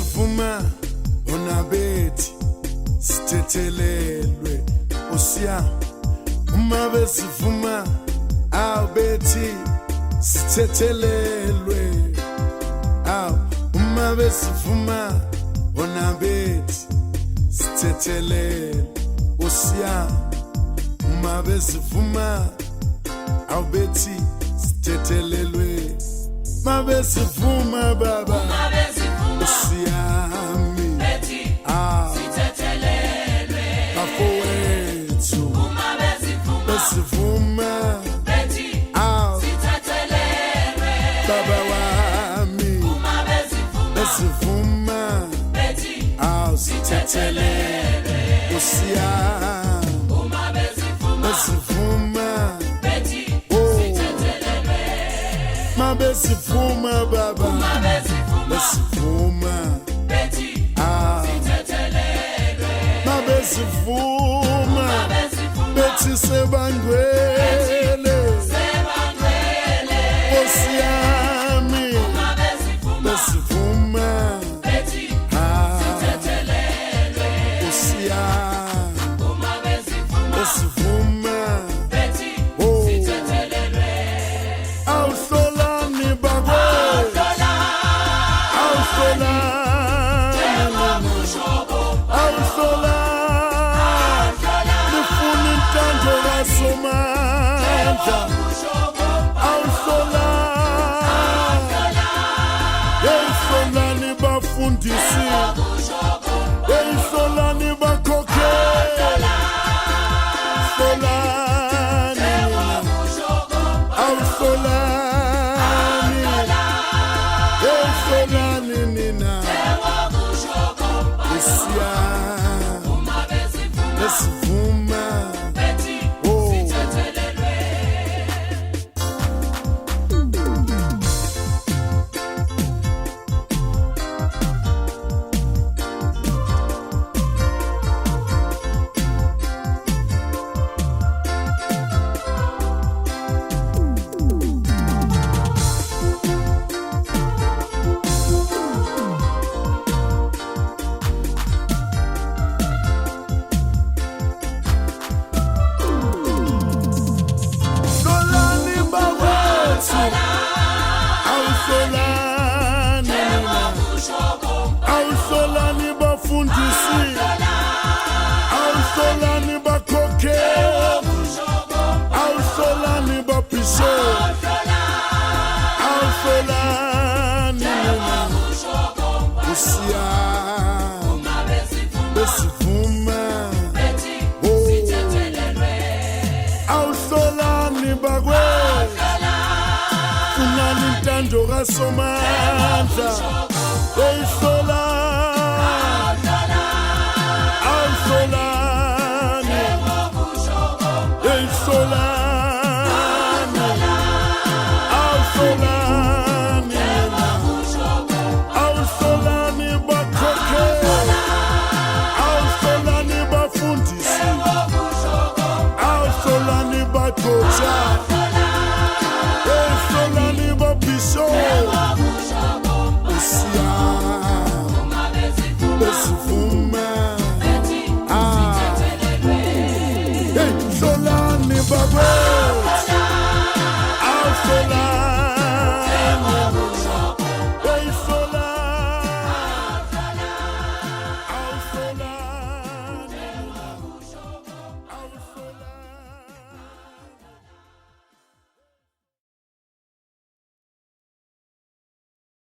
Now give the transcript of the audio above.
besivuma ona bethi sithethelelwe usiya uma besivuma bethi sithethelelwe uma besivuma ona bethi sithethelelwe usiya uma besivuma bethi sithethelelwe mabesivuma baba usiyami bethi sithethelelwe bafowethu besivuma bethi sithethelelwe baba wami besivuma bethi sithethelelwe usiyami besivuma bethi sithethelelwe mabesivuma baba besivuma bethi sithethelelwe mabesivuma bethi sebangwele osiyami besivuma bethi sithethelelwe osiyami besivuma bethi sithethelelwe awuhlolani bakwe awuhlolani nifuna intando kasomandla awuhlolani bafundisi hlolani bakhokhela hlolani awuhlolani hlolani nina usiya besivuma awuhlolani bafundisi awuhlolani bakhokhela awuhlolani babishop awuhlolani usiya besivuma awuhlolani bakwe funani intando kasomandla awuhlolani bakhokhela awuhlolani bafundisi awuhlolani bacoca hlolani babishop usiya besivuma hlolani bakwe